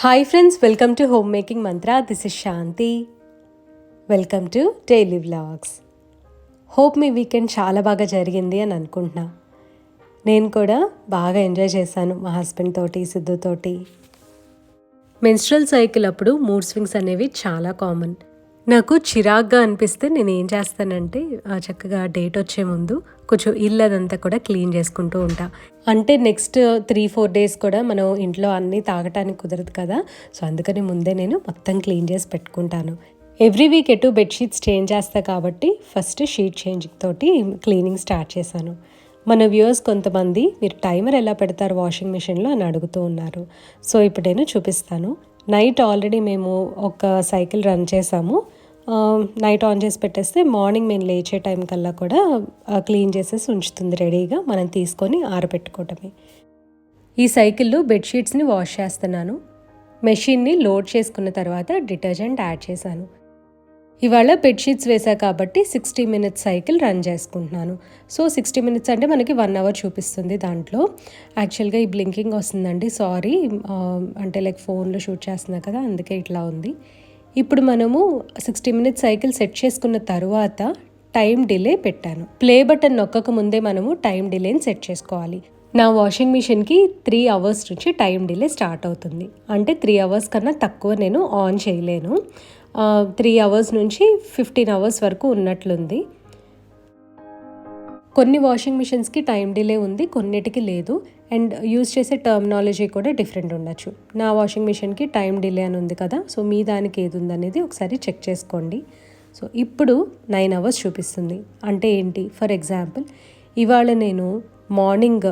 Hi friends, welcome to Homemaking Mantra. This is Shanti. Welcome to Daily Vlogs. Hope me weekend చాలా బాగా జరిగింది అని అనుకుంటున్నా. నేను కూడా బాగా ఎంజాయ్ చేశాను మా హస్బెండ్ తోటి, సిద్ధుతోటి. మెన్స్ట్రల్ సైకిల్ అప్పుడు మూడ్ స్వింగ్స్ అనేవి చాలా కామన్. నాకు చిరాగ్గా అనిపిస్తే నేను ఏం చేస్తానంటే చక్కగా డేట్ వచ్చే ముందు కొంచెం ఇల్లు అదంతా కూడా క్లీన్ చేసుకుంటూ ఉంటా. అంటే నెక్స్ట్ 3-4 డేస్ కూడా మనం ఇంట్లో అన్నీ తాగటానికి కుదరదు కదా, సో అందుకని ముందే నేను మొత్తం క్లీన్ చేసి పెట్టుకుంటాను. ఎవ్రీ వీక్ ఎటు బెడ్షీట్స్ చేంజ్ చేస్తా కాబట్టి ఫస్ట్ షీట్ చేంజ్ తోటి క్లీనింగ్ స్టార్ట్ చేశాను. మన వ్యూవర్స్ కొంతమంది మీరు టైమర్ ఎలా పెడతారు వాషింగ్ మిషన్లో అని అడుగుతూ ఉన్నారు. సో ఇప్పుడు నేను చూపిస్తాను. నైట్ ఆల్రెడీ మేము ఒక సైకిల్ రన్ చేసాము. నైట్ ఆన్ చేసి పెట్టేస్తే మార్నింగ్ మేము లేచే టైం కల్లా కూడా క్లీన్ చేసేసి ఉంచుతుంది రెడీగా, మనం తీసుకొని ఆరబెట్టుకోవటమే. ఈ సైకిల్లో బెడ్షీట్స్ని వాష్ చేస్తున్నాను. మెషిన్ని లోడ్ చేసుకున్న తర్వాత డిటర్జెంట్ యాడ్ చేశాను. ఇవాళ బెడ్షీట్స్ వేసా కాబట్టి 60 minutes సైకిల్ రన్ చేసుకుంటున్నాను. సో 60 minutes అంటే మనకి 1 hour చూపిస్తుంది దాంట్లో. యాక్చువల్గా ఈ బ్లింకింగ్ వస్తుందండి, సారీ. అంటే లైక్ ఫోన్లో షూట్ చేస్తున్నా కదా, అందుకే ఇట్లా ఉంది. ఇప్పుడు మనము 60 minutes సైకిల్ సెట్ చేసుకున్న తర్వాత టైం డిలే పెట్టాను. ప్లే బటన్ నొక్కక ముందే మనము టైం డిలేని సెట్ చేసుకోవాలి. నా వాషింగ్ మిషన్కి 3 hours నుంచి టైం డిలే స్టార్ట్ అవుతుంది. అంటే 3 hours కన్నా తక్కువ నేను ఆన్ చేయలేను. 3 hours నుంచి 15 hours వరకు ఉన్నట్లుంది. కొన్ని వాషింగ్ మిషన్స్కి టైం డిలే ఉంది, కొన్నిటికి లేదు. అండ్ యూజ్ చేసే టర్మినాలజీ కూడా డిఫరెంట్ ఉండొచ్చు. నా వాషింగ్ మిషన్కి టైం డిలే అని ఉంది కదా, సో మీ దానికి ఏది ఉందనేది ఒకసారి చెక్ చేసుకోండి. సో ఇప్పుడు 9 hours చూపిస్తుంది. అంటే ఏంటి, ఫర్ ఎగ్జాంపుల్ ఇవాళ నేను మార్నింగ్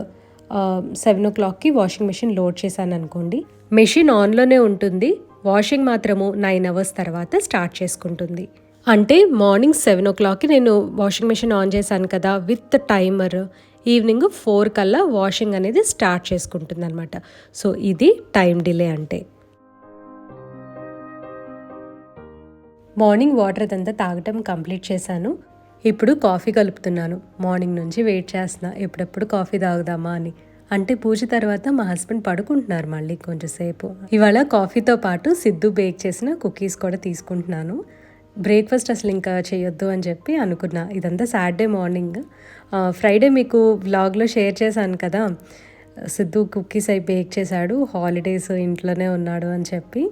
7 o'clockకి వాషింగ్ మిషన్ లోడ్ చేశాను అనుకోండి, మెషిన్ ఆన్లోనే ఉంటుంది, వాషింగ్ మాత్రము 9 hours తర్వాత స్టార్ట్ చేసుకుంటుంది. అంటే మార్నింగ్ 7 o'clockకి నేను వాషింగ్ మిషన్ ఆన్ చేశాను కదా విత్ టైమర్, ఈవినింగ్ 4 కల్లా వాషింగ్ అనేది స్టార్ట్ చేసుకుంటుంది అనమాట. సో ఇది టైం డిలే అంటే. మార్నింగ్ వాటర్ అదంతా తాగటం కంప్లీట్ చేశాను. ఇప్పుడు కాఫీ కలుపుతున్నాను. మార్నింగ్ నుంచి వెయిట్ చేస్తున్నా ఎప్పుడెప్పుడు కాఫీ తాగుదామా అని. అంటే పూజ తర్వాత మా హస్బెండ్ పడుకుంటున్నారు మళ్ళీ కొంచెంసేపు. ఇవాళ కాఫీతో పాటు సిద్ధు బేక్ చేసిన కుకీస్ కూడా తీసుకుంటున్నాను. బ్రేక్ఫాస్ట్ అసలు ఇంకా చేయొద్దు అని చెప్పి అనుకున్నా. ఇదంతా సాటర్డే మార్నింగ్. ఫ్రైడే మీకు వ్లాగ్లో షేర్ చేశాను కదా, సిద్ధు కుకీస్ అయి బేక్ చేశాడు, హాలిడేస్ ఇంట్లోనే ఉన్నాడు అని చెప్పి.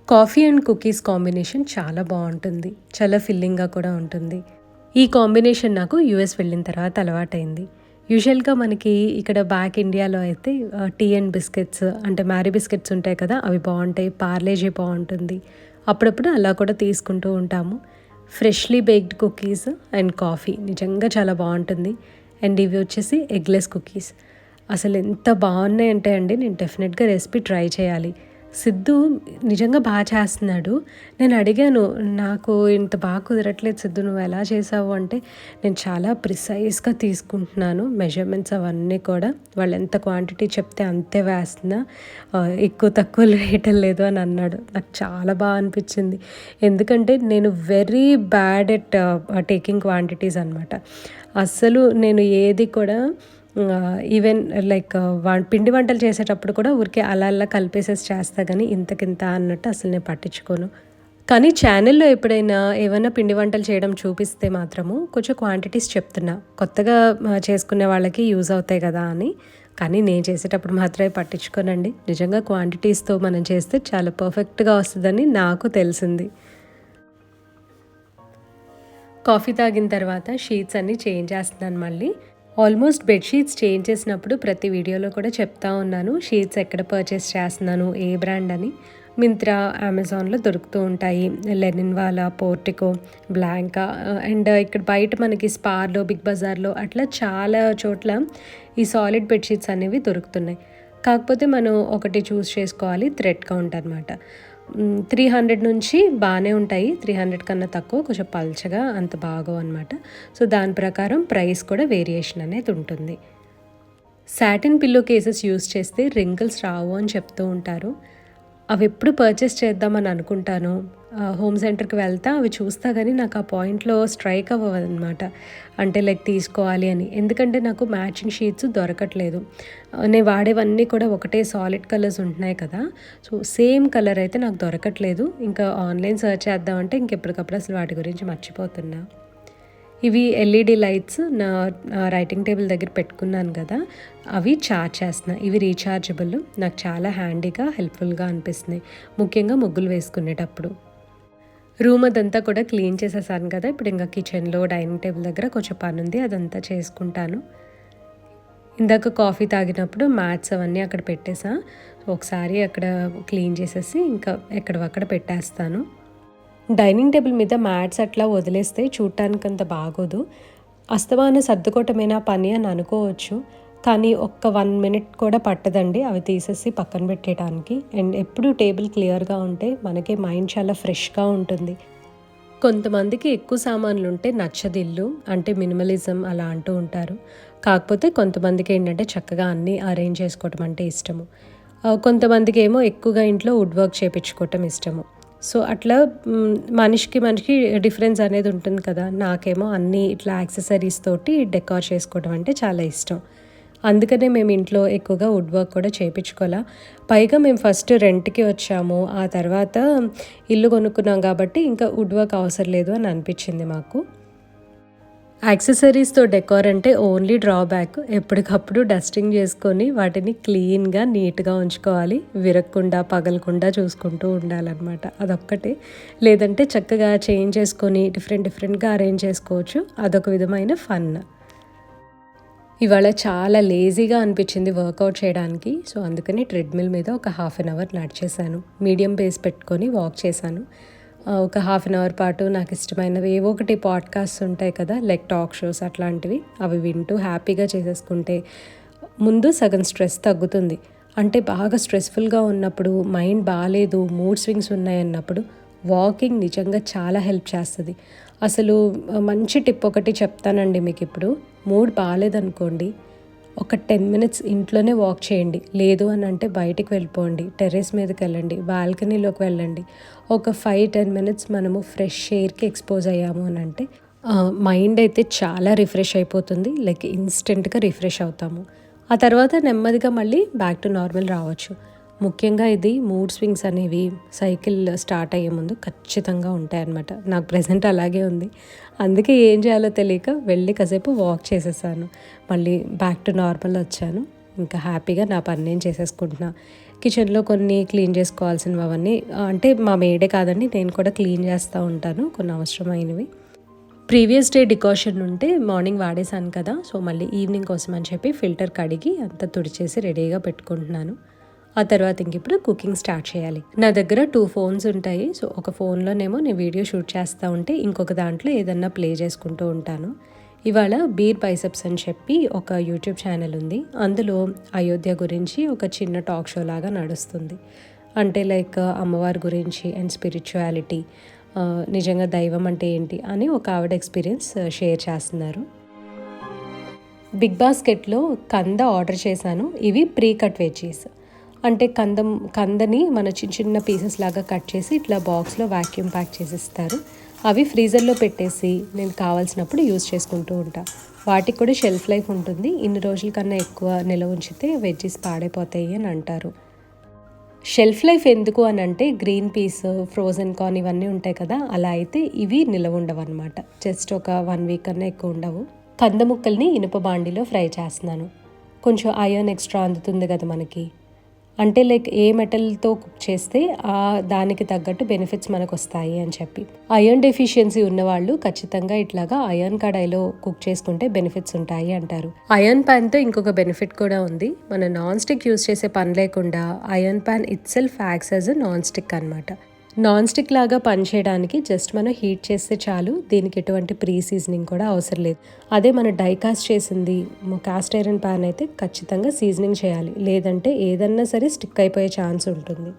కాఫీ అండ్ కుకీస్ కాంబినేషన్ చాలా బాగుంటుంది, చాలా ఫిల్లింగ్గా కూడా ఉంటుంది. ఈ కాంబినేషన్ నాకు యూఎస్ వెళ్ళిన తర్వాత అలవాటైంది. యూజువల్గా మనకి ఇక్కడ బ్యాక్ ఇండియాలో అయితే టీ అండ్ బిస్కెట్స్, అంటే మ్యారీ బిస్కెట్స్ ఉంటాయి కదా, అవి బాగుంటాయి, పార్లేజీ బాగుంటుంది. అప్పుడప్పుడు అలా కూడా తీసుకుంటూ ఉంటాము. Freshly baked cookies and coffee నిజంగా చాలా బాగుంటుంది. అండ్ ఇవి వచ్చేసి ఎగ్లెస్ కుకీస్ అసలు ఎంత బాగున్నాయంటే అండి, నేను డెఫినెట్గా రెసిపీ ట్రై చేయాలి. సిద్ధు నిజంగా బాగా చేస్తున్నాడు. నేను అడిగాను, నాకు ఇంత బాగా కుదరట్లేదు సిద్ధు, నువ్వు ఎలా చేసావు అంటే, నేను చాలా ప్రిసైజ్గా తీసుకుంటున్నాను మెజర్మెంట్స్ అవన్నీ కూడా, వాళ్ళు ఎంత క్వాంటిటీ చెప్తే అంతే వేస్తున్నా, ఎక్కువ తక్కువ వేయటం లేదు అని అన్నాడు. నాకు చాలా బాగా అనిపించింది. ఎందుకంటే నేను very bad at taking quantities అనమాట. అస్సలు నేను ఏది కూడా ఈవెన్ లైక్ పిండి వంటలు చేసేటప్పుడు కూడా ఊరికే అలా అలా కలిపేసేసి చేస్తా, కానీ ఇంతకింత అన్నట్టు అసలు నేను పట్టించుకోను. కానీ ఛానల్లో ఎప్పుడైనా ఏమైనా పిండి వంటలు చేయడం చూపిస్తే మాత్రము కొంచెం క్వాంటిటీస్ చెప్తున్నా, కొత్తగా చేసుకునే వాళ్ళకి యూజ్ అవుతాయి కదా అని. కానీ నేను చేసేటప్పుడు మాత్రమే పట్టించుకోనండి. నిజంగా క్వాంటిటీస్తో మనం చేస్తే చాలా పర్ఫెక్ట్గా వస్తుందని నాకు తెలిసింది. కాఫీ తాగిన తర్వాత షీట్స్ అన్నీ చేంజ్ చేస్తున్నాను మళ్ళీ. ఆల్మోస్ట్ బెడ్షీట్స్ చేంజ్ చేసినప్పుడు ప్రతి వీడియోలో కూడా చెప్తా ఉన్నాను షీట్స్ ఎక్కడ పర్చేస్ చేస్తున్నాను, ఏ బ్రాండ్ అని. మింత్రా, అమెజాన్లో దొరుకుతూ ఉంటాయి. Linen wala, Portico, Blanca, and ఇక్కడ బయట మనకి స్పార్లో, బిగ్ బజార్లో అట్లా చాలా చోట్ల ఈ సాలిడ్ బెడ్షీట్స్ అనేవి దొరుకుతున్నాయి. కాకపోతే మనం ఒకటి చూస్ చేసుకోవాలి, థ్రెడ్ కౌంట్ అనమాట. 300 నుంచి బాగానే ఉంటాయి, 300 కన్నా తక్కువ కొంచెం పల్చగా అంత బాగో అనమాట. సో దాని ప్రకారం ప్రైస్ కూడా వేరియేషన్ అనేది ఉంటుంది. సాటిన్ పిల్లో కేసెస్ యూస్ చేస్తే రింకిల్స్ రావు అని చెప్తూ ఉంటారు. అవి ఎప్పుడు పర్చేస్ చేద్దామని అనుకుంటాను. హోమ్ సెంటర్‌కి వెళ్తా అవి చూస్తా గానీ నాకు ఆ పాయింట్‌లో స్ట్రైక్ అవ్వవనమాట. అంటే లైక్ తీసుకోవాలి అని. ఎందుకంటే నాకు మ్యాచింగ్ షీట్స్ దొరకట్లేదు. నేను వాడేవన్నీ కూడా ఒకటే సాలిడ్ కలర్స్ ఉంటున్నాయి కదా! సో, సేమ్ కలర్ అయితే నాకు దొరకట్లేదు. ఇంకా ఆన్‌లైన్ సెర్చ్ చేద్దామంటే ఇంకెప్పటికప్పుడు అసలు వాటి గురించి మర్చిపోతున్నా. ఇవి ఎల్ఈడి లైట్స్ నా రైటింగ్ టేబుల్ దగ్గర పెట్టుకున్నాను కదా! అవి చార్జ్ చేస్తున్నా. ఇవి రీచార్జబుల్. నాకు చాలా హ్యాండీగా, హెల్ప్‌ఫుల్‌గా అనిపిస్తున్నాయి. ముఖ్యంగా ముగ్గులు వేసుకునేటప్పుడు. రూమ్ అదంతా కూడా క్లీన్ చేసేసాను కదా! ఇప్పుడు ఇంకా కిచెన్‌లో, డైనింగ్ టేబుల్ దగ్గర కొంచెం పనుంది. అదంతా చేసుకుంటాను. ఇందాక కాఫీ తాగినప్పుడు మ్యాట్స్ అవన్నీ అక్కడ పెట్టేసా. ఒకసారి అక్కడ క్లీన్ చేసేసి ఇంకా ఎక్కడివక్కడ పెట్టేస్తాను. డైనింగ్ టేబుల్ మీద మ్యాట్స్ అట్లా వదిలేస్తే చూడటానికి అంత బాగోదు. అస్తమానం సర్దుకోవటమేనా పని అని అనుకోవచ్చు. కానీ ఒక్క 1 మినిట్ కూడా పట్టదండి అవి తీసేసి పక్కన పెట్టేయడానికి. అండ్ ఎప్పుడు టేబుల్ క్లియర్‌గా ఉంటే మనకి మైండ్ చాలా ఫ్రెష్‌గా ఉంటుంది. కొంతమందికి ఎక్కువ సామాన్లుంటే నచ్చదు ఇల్లు. అంటే మినిమలిజం అలా అంటూ ఉంటారు. కాకపోతే కొంతమందికి ఏంటంటే చక్కగా అన్నీ అరేంజ్ చేసుకోవటం అంటే ఇష్టము. కొంతమందికేమో ఎక్కువగా ఇంట్లో వుడ్ వర్క్ చేపించుకోవటం ఇష్టము. సో, అట్లా మనిషికి మనిషికి డిఫరెన్స్ అనేది ఉంటుంది కదా! నాకేమో అన్నీ ఇట్లా యాక్సెసరీస్ తోటి డెకార్ చేసుకోవడం అంటే చాలా ఇష్టం. అందుకనే మేము ఇంట్లో ఎక్కువగా వుడ్ వర్క్ కూడా చేపించుకోలా. పైగా మేము ఫస్ట్ రెంట్‌కి వచ్చాము. ఆ తర్వాత ఇల్లు కొనుక్కున్నాం కాబట్టి ఇంకా వుడ్ వర్క్ అవసరం లేదు అని అనిపించింది మాకు. యాక్సెసరీస్‌తో డెకార్ అంటే ఓన్లీ డ్రాబ్యాక్. ఎప్పటికప్పుడు డస్టింగ్ చేసుకొని వాటిని క్లీన్‌గా, నీట్‌గా ఉంచుకోవాలి. విరగకుండా, పగలకుండా చూసుకుంటూ ఉండాలనమాట. అదొక్కటే. లేదంటే చక్కగా చేంజ్ చేసుకొని డిఫరెంట్‌గా అరేంజ్ చేసుకోవచ్చు. అదొక విధమైన ఫన్. ఇవాళ చాలా లేజీగా అనిపించింది వర్కౌట్ చేయడానికి. సో, అందుకని ట్రెడ్‌మిల్ మీద ఒక హాఫ్ అన్ అవర్ నడిచేశాను. మీడియం పేస్ పెట్టుకొని వాక్ చేశాను. ఒక హాఫ్ అన్ అవర్ పాటు నాకు ఇష్టమైనవి ఏవో ఒకటి పాడ్కాస్ట్స్ ఉంటాయి కదా! లైక్ టాక్ షోస్ అట్లాంటివి. అవి వింటూ హ్యాపీగా చేసేసుకుంటే ముందు సగం స్ట్రెస్ తగ్గుతుంది. అంటే బాగా స్ట్రెస్‌ఫుల్‌గా ఉన్నప్పుడు, మైండ్ బాలేదు, మూడ్ స్వింగ్స్ ఉన్నాయన్నప్పుడు వాకింగ్ నిజంగా చాలా హెల్ప్ చేస్తది. అసలు మంచి టిప్ ఒకటి చెప్తానండి మీకిప్పుడు. మూడ్ బాలేదనుకోండి, ఒక 10 మినిట్స్ ఇంట్లోనే వాక్ చేయండి. లేదు అని అంటే బయటికి వెళ్ళిపోండి. టెర్రస్ మీదకెళ్ళండి, బాల్కనీలోకి వెళ్ళండి. ఒక 5-10 మినిట్స్ మనము ఫ్రెష్ ఎయిర్‌కి ఎక్స్‌పోజ్ అయ్యాము అని అంటే మైండ్ అయితే చాలా రిఫ్రెష్ అయిపోతుంది. లైక్ ఇన్‌స్టెంట్‌గా రిఫ్రెష్ అవుతాము. ఆ తర్వాత నెమ్మదిగా మళ్ళీ బ్యాక్ టు నార్మల్ రావచ్చు. ముఖ్యంగా ఇది మూడ్ స్వింగ్స్ అనేవి సైకిల్ స్టార్ట్ అయ్యే ముందు ఖచ్చితంగా ఉంటాయన్నమాట. నాకు ప్రెజెంట్ అలాగే ఉంది. అందుకే ఏం చేయాలో తెలియక వెళ్ళి కాసేపు వాక్ చేసేసాను. మళ్ళీ బ్యాక్ టు నార్మల్ వచ్చాను. ఇంకా హ్యాపీగా నా పని నేను చేసేసుకుంటున్నా. కిచెన్లో కొన్ని క్లీన్ చేసుకోవాల్సినవి అవన్నీ అంటే మా మేడే కాదండి, నేను కూడా క్లీన్ చేస్తూ ఉంటాను కొన్ని అవసరమైనవి. ప్రీవియస్ డే డికాషన్ ఉంటే మార్నింగ్ వాడేసాను కదా! సో, మళ్ళీ ఈవినింగ్ కోసం అని చెప్పి ఫిల్టర్ కడిగి అంతా తుడిచేసి రెడీగా పెట్టుకుంటున్నాను. ఆ తర్వాత ఇంకిప్పుడు కుకింగ్ స్టార్ట్ చేయాలి. నా దగ్గర 2 ఫోన్స్ ఉంటాయి. సో, ఒక ఫోన్లోనేమో నేను వీడియో షూట్ చేస్తూ ఉంటే ఇంకొక దాంట్లో ఏదన్నా ప్లే చేసుకుంటూ ఉంటాను. ఇవాళ బీర్ బైసెప్స్ అని చెప్పి ఒక యూట్యూబ్ ఛానల్ ఉంది. అందులో అయోధ్య గురించి ఒక చిన్న టాక్ షో లాగా నడుస్తుంది. అంటే లైక్ అమ్మవారి గురించి అండ్ స్పిరిచువాలిటీ, నిజంగా దైవం అంటే ఏంటి అని ఒక ఆవిడ ఎక్స్పీరియన్స్ షేర్ చేస్తున్నారు. బిగ్ బాస్కెట్‌లో కంద ఆర్డర్ చేశాను. ఇవి ప్రీ కట్ వెజ్జీస్. అంటే కందని మన చిన్న చిన్న పీసెస్ లాగా కట్ చేసి ఇట్లా బాక్స్‌లో వాక్యూమ్ ప్యాక్ చేసిస్తారు. అవి ఫ్రీజర్‌లో పెట్టేసి నేను కావాల్సినప్పుడు యూజ్ చేసుకుంటూ ఉంటా. వాటికి కూడా షెల్ఫ్ లైఫ్ ఉంటుంది. ఇన్ని రోజుల కన్నా ఎక్కువ నిల్వ ఉంచితే వెజ్జీస్ పాడైపోతాయి అని అంటారు. షెల్ఫ్ లైఫ్ ఎందుకు అని అంటే గ్రీన్ పీస్, ఫ్రోజన్ కార్న్ ఇవన్నీ ఉంటాయి కదా! అలా అయితే ఇవి నిలవ ఉండవన్నమాట. జస్ట్ ఒక 1 వీక్ కన్నా ఎక్కువ ఉండవు. కంద ముక్కల్ని ఇనుప బాండీలో ఫ్రై చేస్తున్నాను. కొంచెం ఐరన్ ఎక్స్ట్రా అందుతుంది కదా మనకి. అంటే లైక్ ఏ మెటల్‌తో కుక్ చేస్తే దానికి తగ్గట్టు బెనిఫిట్స్ మనకొస్తాయి అని చెప్పి. ఐరన్ డెఫిషియన్సీ ఉన్నవాళ్ళు ఖచ్చితంగా ఇట్లాగా ఐరన్ కడాయిలో కుక్ చేసుకుంటే బెనిఫిట్స్ ఉంటాయి అంటారు. ఐరన్ ప్యాన్‌తో ఇంకొక బెనిఫిట్ కూడా ఉంది. మనం నాన్ స్టిక్ యూజ్ చేసే పని లేకుండా iron pan itself acts as a non stick అనమాట. నాన్ స్టిక్ లాగా పనిచేయడానికి జస్ట్ మనం హీట్ చేస్తే చాలు. దీనికి ఎటువంటి ప్రీ సీజనింగ్ కూడా అవసరం లేదు. అదే మన డైకాస్ట్ చేసింది కాస్ట్ ఐరన్ ప్యాన్ అయితే ఖచ్చితంగా సీజనింగ్ చేయాలి. లేదంటే ఏదన్నా సరే స్టిక్ అయిపోయే ఛాన్స్ ఉంటుంది.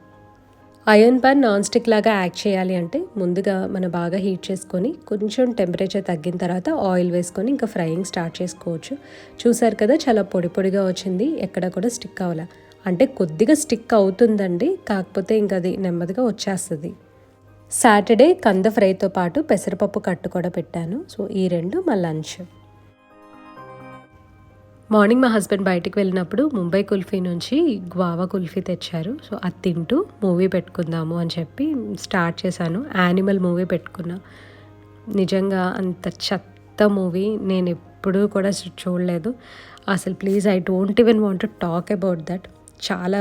ఐరన్ ప్యాన్ నాన్ స్టిక్ లాగా యాక్ట్ చేయాలి అంటే ముందుగా మనం బాగా హీట్ చేసుకొని కొంచెం టెంపరేచర్ తగ్గిన తర్వాత ఆయిల్ వేసుకొని ఇంకా ఫ్రైయింగ్ స్టార్ట్ చేసుకోవచ్చు. చూసారు కదా, చాలా పొడి పొడిగా వచ్చింది, ఎక్కడ కూడా స్టిక్ అవ్వాల. అంటే కొద్దిగా స్టిక్ అవుతుందండి, కాకపోతే ఇంకా అది నెమ్మదిగా వచ్చేస్తుంది. సాటర్డే కంద ఫ్రైతో పాటు పెసరపప్పు కట్టు కూడా పెట్టాను. సో ఈ 2 మా లంచ్. మార్నింగ్ మా హస్బెండ్ బయటికి వెళ్ళినప్పుడు ముంబై కుల్ఫీ నుంచి గ్వావా కుల్ఫీ తెచ్చారు. సో అది తింటూ మూవీ పెట్టుకుందాము అని చెప్పి స్టార్ట్ చేశాను. యానిమల్ మూవీ పెట్టుకున్నా. నిజంగా అంత చెత్త మూవీ నేను ఎప్పుడూ కూడా చూడలేదు. అసలు please I don't even want to talk about that. చాలా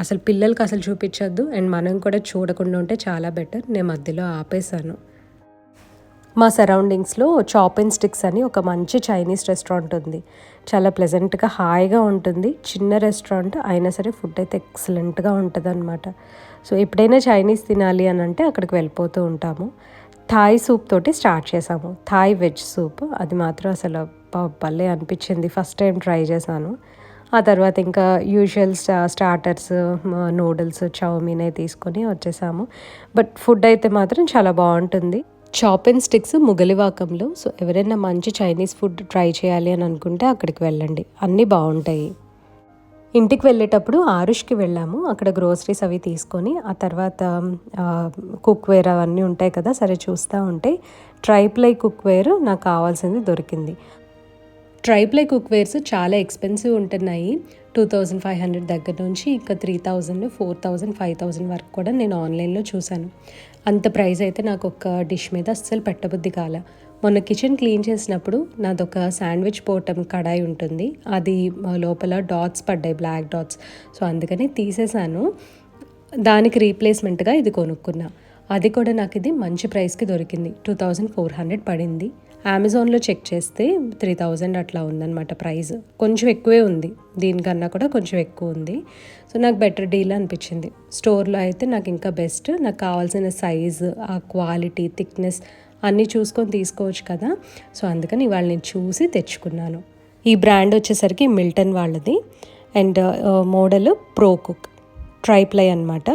అసలు పిల్లలకి అసలు చూపించొద్దు, అండ్ మనం కూడా చూడకుండా ఉంటే చాలా బెటర్. నేను మధ్యలో ఆపేశాను. మా సరౌండింగ్స్లో చాప్ అండ్ స్టిక్స్ అని ఒక మంచి చైనీస్ రెస్టారెంట్ ఉంది. చాలా ప్లెజెంట్గా హాయిగా ఉంటుంది. చిన్న రెస్టారెంట్ అయినా సరే ఫుడ్ అయితే ఎక్సలెంట్గా ఉంటుంది అనమాట. సో ఎప్పుడైనా చైనీస్ తినాలి అని అంటే అక్కడికి వెళ్ళిపోతూ ఉంటాము. థాయ్ సూప్ తోటి స్టార్ట్ చేసాము. థాయ్ వెజ్ సూప్, అది మాత్రం అసలు భలే అనిపించింది. ఫస్ట్ టైం ట్రై చేశాను. ఆ తర్వాత ఇంకా యూజువల్ స్టార్టర్స్, నూడిల్స్, చౌమీన్ అయి తీసుకొని వచ్చేసాము. బట్ ఫుడ్ అయితే మాత్రం చాలా బాగుంటుంది. చాప్ అండ్ స్టిక్స్ ముగలివాకంలో. సో ఎవరైనా మంచి చైనీస్ ఫుడ్ ట్రై చేయాలి అని అనుకుంటే అక్కడికి వెళ్ళండి, అన్నీ బాగుంటాయి. ఇంటికి వెళ్ళేటప్పుడు ఆరుష్కి వెళ్ళాము. అక్కడ గ్రోసరీస్ అవి తీసుకొని ఆ తర్వాత కుక్వేర్ అవన్నీ ఉంటాయి కదా, సరే చూస్తూ ఉంటే ట్రైప్లై కుక్వేర్ నాకు కావాల్సింది దొరికింది. ట్రైప్లై కుక్వేర్స్ చాలా ఎక్స్పెన్సివ్ ఉంటున్నాయి. 2500 దగ్గర నుంచి ఇంకా 3000, 4000, 5000 వరకు కూడా నేను ఆన్లైన్లో చూశాను. అంత ప్రైస్ అయితే నాకు ఒక డిష్ మీద అస్సలు పెట్టబుద్ధి కాల. మొన్న కిచెన్ క్లీన్ చేసినప్పుడు నాదొక శాండ్విచ్ పోవటం కడాయి ఉంటుంది, అది లోపల డాట్స్ పడ్డాయి, బ్లాక్ డాట్స్. సో అందుకని తీసేసాను. దానికి రీప్లేస్మెంట్గా ఇది కొనుక్కున్నా. అది కూడా నాకు ఇది మంచి ప్రైస్కి దొరికింది. 2400 పడింది. అమెజాన్లో చెక్ చేస్తే 3000 అట్లా ఉందన్నమాట ప్రైస్. కొంచెం ఎక్కువే ఉంది, దీనికన్నా కూడా కొంచెం ఎక్కువ ఉంది. సో నాకు బెటర్ డీల్ అనిపించింది. స్టోర్లో అయితే నాకు ఇంకా బెస్ట్. నాకు కావాల్సిన సైజు, ఆ క్వాలిటీ, థిక్నెస్ అన్నీ చూసుకొని తీసుకోవచ్చు కదా. సో అందుకని ఇవాళ నేను చూసి తెచ్చుకున్నాను. ఈ బ్రాండ్ వచ్చేసరికి మిల్టన్ వాళ్ళది, and model pro cook triply అనమాట.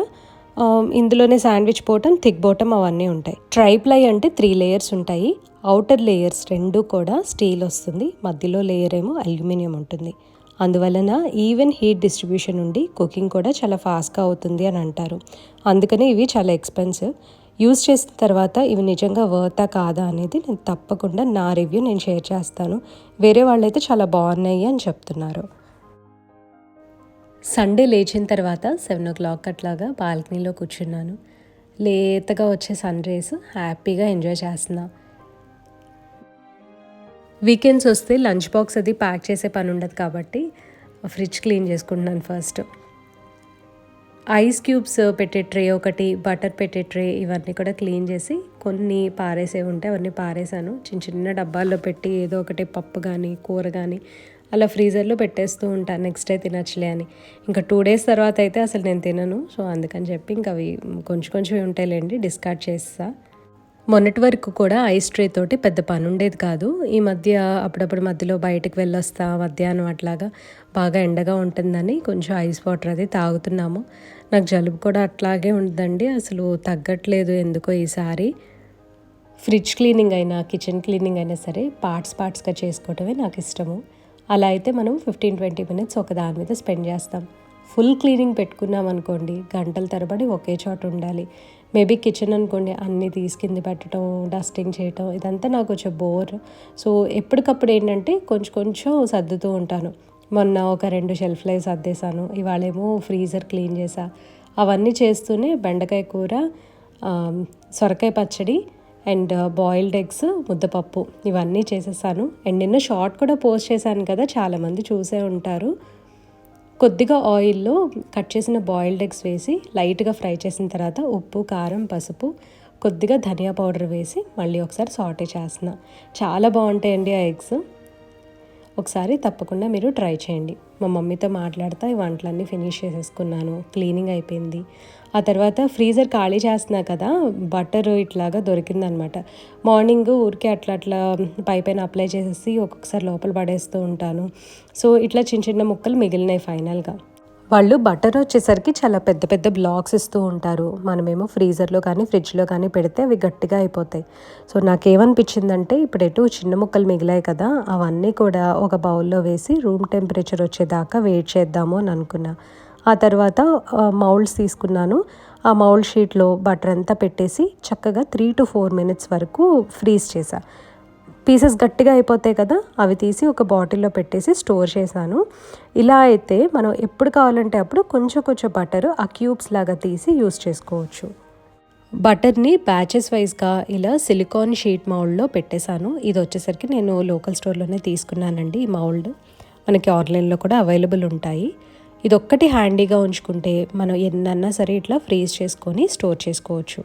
ఇందులోనే శాండ్విచ్ బోటం, థిక్ బోటం అవన్నీ ఉంటాయి. ట్రైప్లై అంటే 3 లేయర్స్ ఉంటాయి. అవుటర్ లేయర్స్ 2 కూడా స్టీల్ వస్తుంది, మధ్యలో లేయర్ ఏమో అల్యూమినియం ఉంటుంది. అందువలన ఈవెన్ హీట్ డిస్ట్రిబ్యూషన్ ఉండి కుకింగ్ కూడా చాలా ఫాస్ట్గా అవుతుంది అని అంటారు. అందుకని ఇవి చాలా ఎక్స్పెన్సివ్. యూజ్ చేసిన తర్వాత ఇవి నిజంగా వర్తా కాదా అనేది నేను తప్పకుండా నా రివ్యూ నేను షేర్ చేస్తాను. వేరే వాళ్ళైతే చాలా బాగున్నాయి అని చెప్తున్నారు. సండే లేచిన తర్వాత 7 o'clock అట్లాగా బాల్కనీలో కూర్చున్నాను. లేతగా వచ్చే సన్ రేస్ హ్యాపీగా ఎంజాయ్ చేస్తున్నా. వీకెండ్స్ వస్తే లంచ్ బాక్స్ అది ప్యాక్ చేసే పని ఉండదు కాబట్టి ఫ్రిడ్జ్ క్లీన్ చేసుకుంటున్నాను ఫస్ట్. ఐస్ క్యూబ్స్ పెట్టే ట్రే ఒకటి, బటర్ పెట్టే ట్రే, ఇవన్నీ కూడా క్లీన్ చేసి కొన్ని పారేసే ఉంటే అవన్నీ పారేసాను. చిన్న చిన్న డబ్బాల్లో పెట్టి ఏదో ఒకటి పప్పు కానీ కూర కానీ అలా ఫ్రీజర్లో పెట్టేస్తూ ఉంటాను, నెక్స్ట్ డే తినచ్చులే అని. ఇంకా 2 days తర్వాత అయితే అసలు నేను తినను. సో అందుకని చెప్పి ఇంకా అవి కొంచెం కొంచెం ఉంటాయిలేండి, డిస్కార్డ్ చేస్తా. మొన్నటి వరకు కూడా ఐస్ ట్రే తోటి పెద్ద పని ఉండేది కాదు. ఈ మధ్య అప్పుడప్పుడు మధ్యలో బయటకు వెళ్ళొస్తా, మధ్యాహ్నం అట్లాగా బాగా ఎండగా ఉంటుందని కొంచెం ఐస్ వాటర్ అది తాగుతున్నాము. నాకు జలుబు కూడా అట్లాగే ఉంటుందండి, అసలు తగ్గట్లేదు ఎందుకో ఈసారి. ఫ్రిడ్జ్ క్లీనింగ్ అయినా కిచెన్ క్లీనింగ్ అయినా సరే పార్ట్స్గా చేసుకోవటమే నాకు ఇష్టము. అలా అయితే మనం 15-20 minutes ఒక దాని మీద స్పెండ్ చేస్తాం. ఫుల్ క్లీనింగ్ పెట్టుకున్నాం అనుకోండి, గంటల తరబడి ఒకే చోట ఉండాలి. మేబీ కిచెన్ అనుకోండి, అన్నీ తీసుకింది పెట్టడం, డస్టింగ్ చేయటం, ఇదంతా నాకు కొంచెం బోర్. సో ఎప్పటికప్పుడు ఏంటంటే కొంచెం కొంచెం సర్దుతూ ఉంటాను. మొన్న ఒక 2 shelf lights సర్దేశాను, ఇవాళేమో ఫ్రీజర్ క్లీన్ చేసా. అవన్నీ చేస్తూనే బెండకాయ కూర, సొరకాయ పచ్చడి అండ్ బాయిల్డ్ ఎగ్స్, ముద్దపప్పు ఇవన్నీ చేసేసాను. అండ్ నిన్న షార్ట్ కూడా పోస్ట్ చేశాను కదా, చాలామంది చూసే ఉంటారు. కొద్దిగా ఆయిల్లో కట్ చేసిన బాయిల్డ్ ఎగ్స్ వేసి లైట్గా ఫ్రై చేసిన తర్వాత ఉప్పు, కారం, పసుపు, కొద్దిగా ధనియా పౌడర్ వేసి మళ్ళీ ఒకసారి సాటే చేస్తున్నా. చాలా బాగుంటాయండి ఆ ఎగ్స్. ఒకసారి తప్పకుండా మీరు ట్రై చేయండి. మా మమ్మీతో మాట్లాడుతూ ఈ వంటలన్నీ ఫినిష్ చేసేసుకున్నాను. క్లీనింగ్ అయిపోయింది. ఆ తర్వాత ఫ్రీజర్ ఖాళీ చేస్తున్నా కదా, బటర్ ఇట్లాగా దొరికిందనమాట. మార్నింగ్ ఊరికే అట్లా పైన అప్లై చేసేసి ఒక్కొక్కసారి లోపల పడేస్తూ ఉంటాను. సో ఇట్లా చిన్న చిన్న ముక్కలు మిగిలినాయి ఫైనల్గా. వాళ్ళు బటర్ వచ్చేసరికి చాలా పెద్ద పెద్ద బ్లాక్స్ ఇస్తూ ఉంటారు. మనమేమో ఫ్రీజర్లో కానీ ఫ్రిడ్జ్లో కానీ పెడితే అవి గట్టిగా అయిపోతాయి. సో నాకేమనిపించిందంటే ఇప్పుడు ఎటు చిన్న ముక్కలు మిగిలాయి కదా, అవన్నీ కూడా ఒక బౌల్లో వేసి రూమ్ టెంపరేచర్ వచ్చేదాకా వెయిట్ చేద్దాము అని అనుకున్నా. ఆ తర్వాత మౌల్డ్స్ తీసుకున్నాను. ఆ మౌల్డ్ షీట్లో బటర్ అంతా పెట్టేసి చక్కగా 3 to 4 minutes వరకు ఫ్రీజ్ చేశా. పీసెస్ గట్టిగా అయిపోతాయి కదా, అవి తీసి ఒక బాటిల్లో పెట్టేసి స్టోర్ చేశాను. ఇలా అయితే మనం ఎప్పుడు కావాలంటే అప్పుడు కొంచెం కొంచెం బటర్ ఆ క్యూబ్స్ లాగా తీసి యూస్ చేసుకోవచ్చు. బటర్ని బ్యాచెస్ వైజ్గా ఇలా సిలికాన్ షీట్ మౌల్డ్లో పెట్టేశాను. ఇది వచ్చేసరికి నేను లోకల్ స్టోర్లోనే తీసుకున్నానండి. ఈ మౌల్డ్ మనకి ఆన్లైన్లో కూడా అవైలబుల్ ఉంటాయి. ఇది ఒక్కటి హ్యాండీగా ఉంచుకుంటే మనం ఎన్నన్నా సరే ఇట్లా ఫ్రీజ్ చేసుకొని స్టోర్ చేసుకోవచ్చు.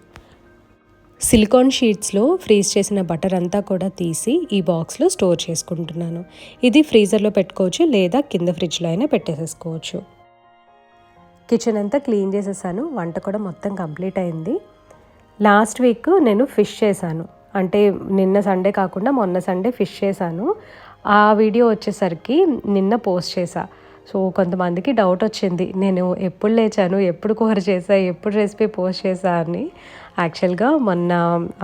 సిలికాన్ షీట్స్లో ఫ్రీజ్ చేసిన బటర్ అంతా కూడా తీసి ఈ బాక్స్లో స్టోర్ చేసుకుంటున్నాను. ఇది ఫ్రీజర్లో పెట్టుకోవచ్చు లేదా కింద ఫ్రిడ్జ్లో అయినా పెట్టేసేసుకోవచ్చు. కిచెన్ అంతా క్లీన్ చేసేసాను. వంట కూడా మొత్తం కంప్లీట్ అయింది. లాస్ట్ వీక్ నేను ఫిష్ చేశాను. అంటే నిన్న సండే కాకుండా మొన్న సండే ఫిష్ చేశాను. ఆ వీడియో వచ్చేసరికి నిన్న పోస్ట్ చేశా. సో కొంతమందికి డౌట్ వచ్చింది, నేను ఎప్పుడు లేచాను, ఎప్పుడు కూర చేశా, ఎప్పుడు రెసిపీ పోస్ట్ చేశా అని. యాక్చువల్గా మొన్న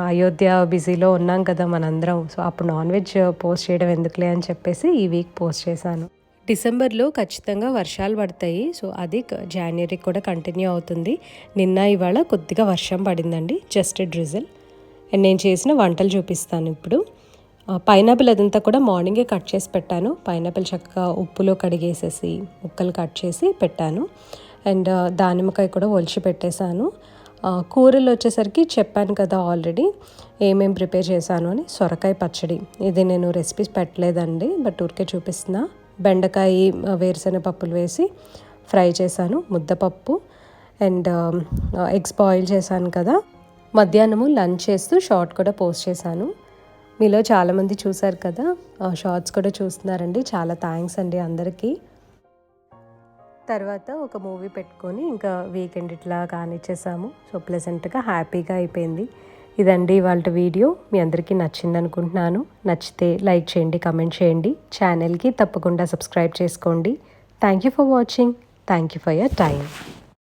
అయోధ్య బిజీలో ఉన్నాం కదా మనందరం. సో అప్పుడు నాన్ వెజ్ పోస్ట్ చేయడం ఎందుకులే అని చెప్పేసి ఈ వీక్ పోస్ట్ చేశాను. డిసెంబర్లో ఖచ్చితంగా వర్షాలు పడతాయి. సో అది జనవరి కూడా కంటిన్యూ అవుతుంది. నిన్న ఇవాళ కొద్దిగా వర్షం పడిందండి, జస్ట్ డ్రిజిల్. అండ్ నేను చేసిన వంటలు చూపిస్తాను ఇప్పుడు. పైనాపిల్ అదంతా కూడా మార్నింగే కట్ చేసి పెట్టాను. పైనాపిల్ చక్కగా ఉప్పులో కడిగేసేసి ముక్కలు కట్ చేసి పెట్టాను. అండ్ దానిమ్మకాయ కూడా ఒలిచి పెట్టేశాను. కూరలు వచ్చేసరికి చెప్పాను కదా ఆల్రెడీ ఏమేమి ప్రిపేర్ చేశాను అని. సొరకాయ పచ్చడి, ఇది నేను రెసిపీస్ పెట్టలేదండి, బట్ ఊరికే చూపిస్తున్నా. బెండకాయ వేరుశనగ పప్పులు వేసి ఫ్రై చేశాను. ముద్దపప్పు అండ్ ఎగ్స్ బాయిల్ చేశాను కదా. మధ్యాహ్నము లంచ్ చేస్తూ షార్ట్ కూడా పోస్ట్ చేశాను. మీలో చాలామంది చూసారు కదా, షార్ట్స్ కూడా చూస్తున్నారండి. చాలా థ్యాంక్స్ అండి అందరికీ. తర్వాత ఒక మూవీ పెట్టుకొని ఇంకా వీకెండ్ ఇట్లా కానిచ్చేసాము. సో ప్లెజెంట్గా హ్యాపీగా అయిపోయింది. ఇదండి ఇవాళ వీడియో. మీ అందరికీ నచ్చింది అనుకుంటున్నాను. నచ్చితే లైక్ చేయండి, కమెంట్ చేయండి. ఛానల్కి తప్పకుండా సబ్స్క్రైబ్ చేసుకోండి. Thank you for watching. Thank you for your time.